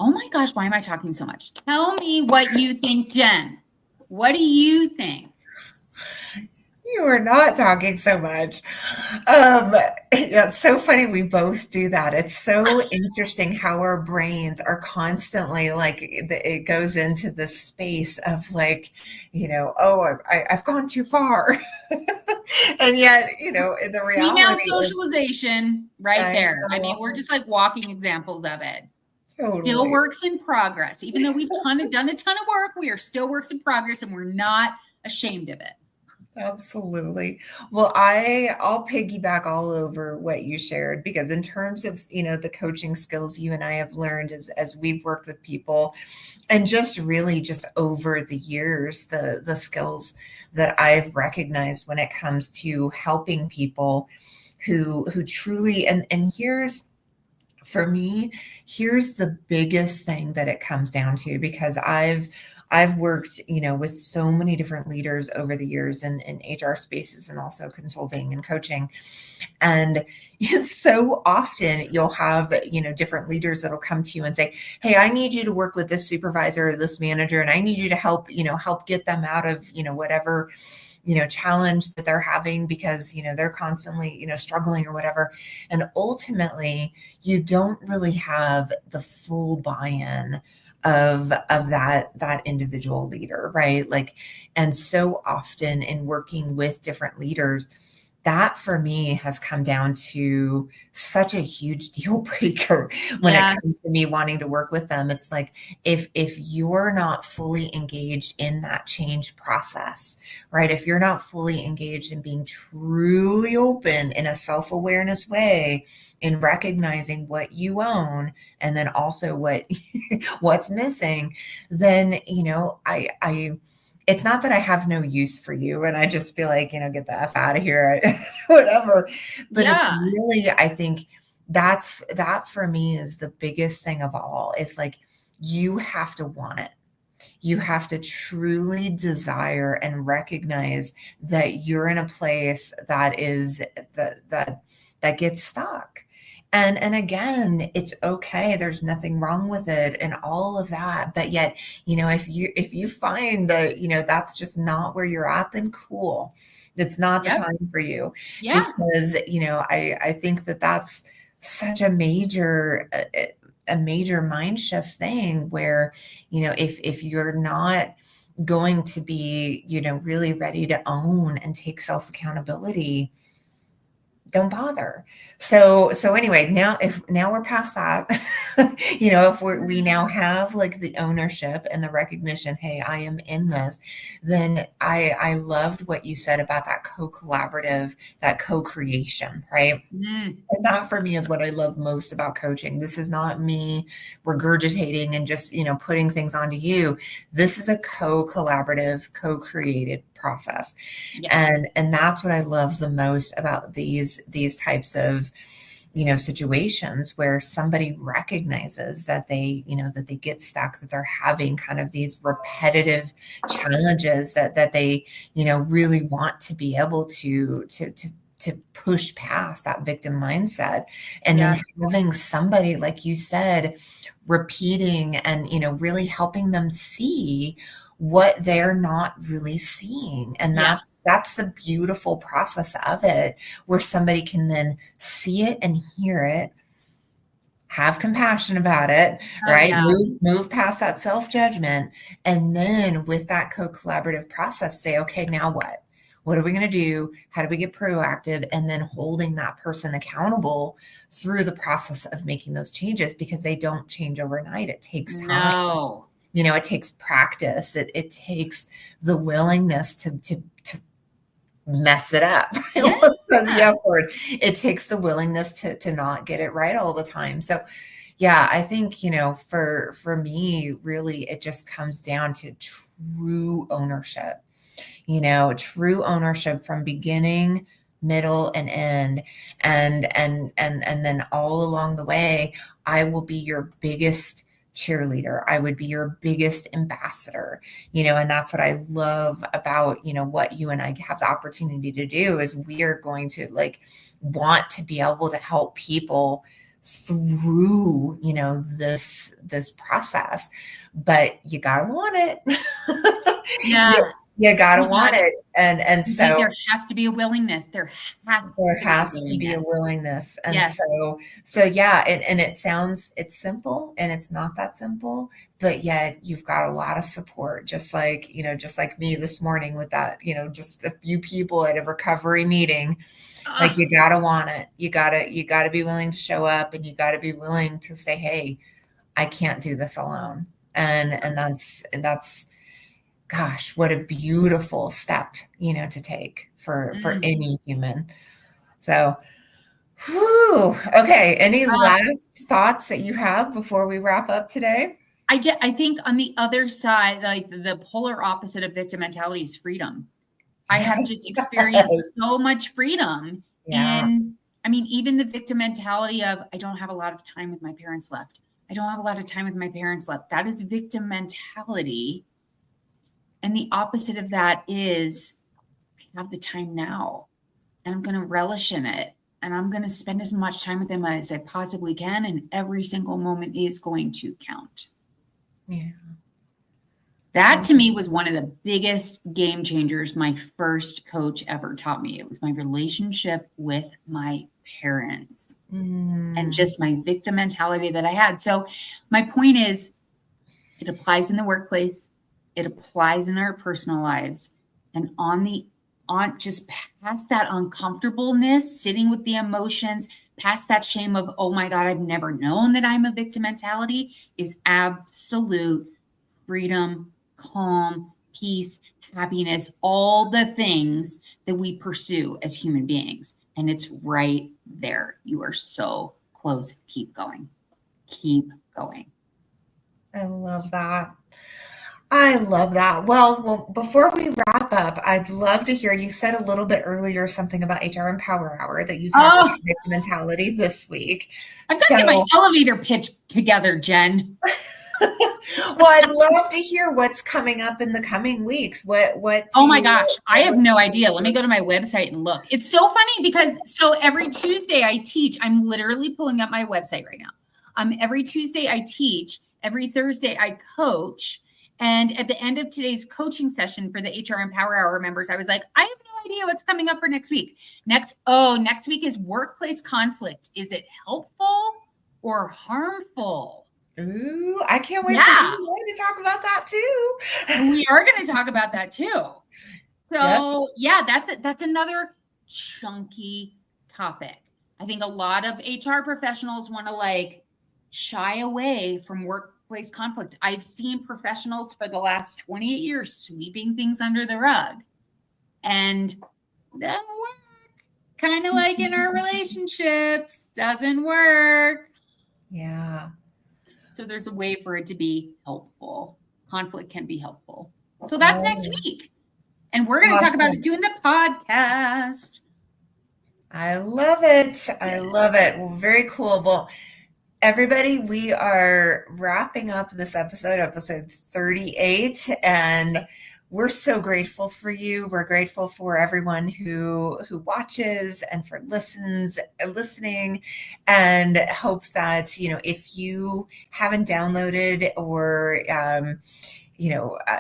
Oh my gosh, why am I talking so much? Tell me what you think, Jen. What do you think? You are not talking so much. It's so funny we both do that. It's so interesting how our brains are constantly like, it goes into this space of like, I've gone too far. And yet, in the reality, Female socialization right there. I mean, we're just like walking examples of it. Totally. Still works in progress. Even though we've done a ton of work, we are still works in progress, and we're not ashamed of it. Absolutely. Well, I'll piggyback all over what you shared, because in terms of, the coaching skills you and I have learned as we've worked with people, and just really just over the years, the skills that I've recognized when it comes to helping people who truly, and for me, here's the biggest thing that it comes down to, because I've worked, with so many different leaders over the years in HR spaces, and also consulting and coaching. And so often you'll have, different leaders that'll come to you and say, hey, I need you to work with this supervisor or this manager, and I need you to help get them out of, whatever, challenge that they're having, because, they're constantly, struggling or whatever. And ultimately, you don't really have the full buy-in of that individual leader, right? Like, and so often in working with different leaders, that for me has come down to such a huge deal breaker when it comes to me wanting to work with them. It's like, if you're not fully engaged in that change process, right? If you're not fully engaged in being truly open in a self-awareness way, in recognizing what you own, and then also what's missing, then, it's not that I have no use for you and I just feel like, get the F out of here, whatever. But it's really, I think that for me is the biggest thing of all. It's like, you have to want it. You have to truly desire and recognize that you're in a place that gets stuck. And again, it's okay. There's nothing wrong with it and all of that. But yet, if you find that, that's just not where you're at, then cool. It's not the Yep. time for you. Yes. Because, I think that that's such a major mind shift thing where, if you're not going to be, really ready to own and take self accountability, don't bother. So anyway, now we're past that. If we now have like the ownership and the recognition, hey, I am in this, then I loved what you said about that co-collaborative, that co-creation, right? Mm, And that for me is what I love most about coaching. This is not me regurgitating and just, putting things onto you. This is a co-collaborative, co-created process. yes. And that's what I love the most about these types of, situations where somebody recognizes that they get stuck, that they're having kind of these repetitive challenges that they, really want to be able to push past that victim mindset. And then Yes. having somebody, like you said, repeating and, really helping them see what they're not really seeing. And Yeah. that's the beautiful process of it, where somebody can then see it and hear it, have compassion about it, Oh, right? yeah. Move past that self-judgment. And then with that co-collaborative process, say, okay, now what? What are we going to do? How do we get proactive? And then holding that person accountable through the process of making those changes, because they don't change overnight. It takes time. No. It takes practice. It takes the willingness to mess it up. I Yeah. almost said the F word. It takes the willingness to not get it right all the time. So yeah, I think, for me, really, it just comes down to true ownership, true ownership from beginning, middle, and end. And then all along the way, I will be your biggest cheerleader. I would be your biggest ambassador, and that's what I love about, what you and I have the opportunity to do, is we are going to want to be able to help people through, this process. But you gotta want it. Yeah. You gotta You want got it. it. And so There has to be a willingness. There has there to be a has to be a willingness. willingness. And Yes. so yeah, and it's simple, and it's not that simple, but yet you've got a lot of support, just like me this morning with that, just a few people at a recovery meeting. Like, Ugh. you gotta want it. You gotta be willing to show up, and you gotta be willing to say, hey, I can't do this alone. And that's gosh, what a beautiful step, to take for Mm. any human. So, whew, okay. Any Uh, last thoughts that you have before we wrap up today? I think on the other side, like the polar opposite of victim mentality is freedom. I have just experienced so much freedom Yeah. in, I mean, even the victim mentality of, I don't have a lot of time with my parents left. I don't have a lot of time with my parents left. That is victim mentality. And the opposite of that is, I have the time now and I'm going to relish in it. And I'm going to spend as much time with them as I possibly can. And every single moment is going to count. Yeah. That to me was one of the biggest game changers my first coach ever taught me. It was my relationship with my parents and just my victim mentality that I had. So my point is, it applies in the workplace, it applies in our personal lives, and on just past that uncomfortableness, sitting with the emotions, past that shame of, oh my God, I've never known that I'm a victim mentality, is absolute freedom, calm, peace, happiness, all the things that we pursue as human beings. And it's right there. You are so close. Keep going. Keep going. I love that. I love that. Well, before we wrap up, I'd love to hear, you said a little bit earlier something about HR Empower Hour, that you talked Oh, about victim mentality this week. I've got to get my So, elevator pitch together, Jen. Well, I'd love to hear what's coming up in the coming weeks. What do Oh my you gosh, I have no idea. Let me for? go to my website and look. It's so funny because every Tuesday I teach. I'm literally pulling up my website right now. Every Tuesday I teach, every Thursday I coach. And at the end of today's coaching session for the HR Empower Hour members, I was like, I have no idea what's coming up for next week. Next week is workplace conflict. Is it helpful or harmful? Ooh, I can't wait for Yeah, you to talk about that too. we are going to talk about that too. Yep. So yeah, that's another chunky topic. I think a lot of HR professionals want to like shy away from workplace conflict. I've seen professionals for the last 28 years sweeping things under the rug, and doesn't work. Kind of like in our relationships, doesn't work. Yeah. So there's a way for it to be helpful. Conflict can be helpful. So that's next week. And we're going to talk about it doing the podcast. I love it. I love it. Well, very cool. Well, everybody, we are wrapping up this episode 38, and we're so grateful for you. We're grateful for everyone who watches and for listening, and hope that, if you haven't downloaded or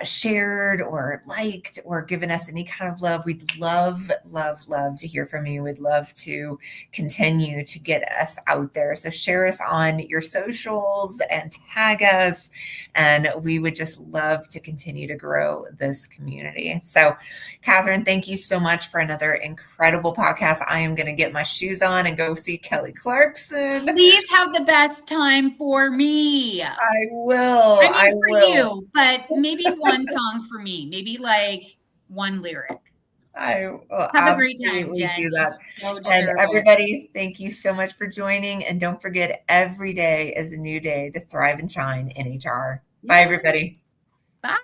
shared or liked or given us any kind of love, we'd love, love, love to hear from you. We'd love to continue to get us out there. So share us on your socials and tag us. And we would just love to continue to grow this community. So, Katherine, thank you so much for another incredible podcast. I am going to get my shoes on and go see Kelly Clarkson. Please have the best time for me. I will. I mean, for you, but maybe one song for me. Maybe like one lyric. I will Have a great time, absolutely Jen. do that. So And everybody, thank you so much for joining. And don't forget, every day is a new day to thrive and shine in HR. Bye, everybody. Bye.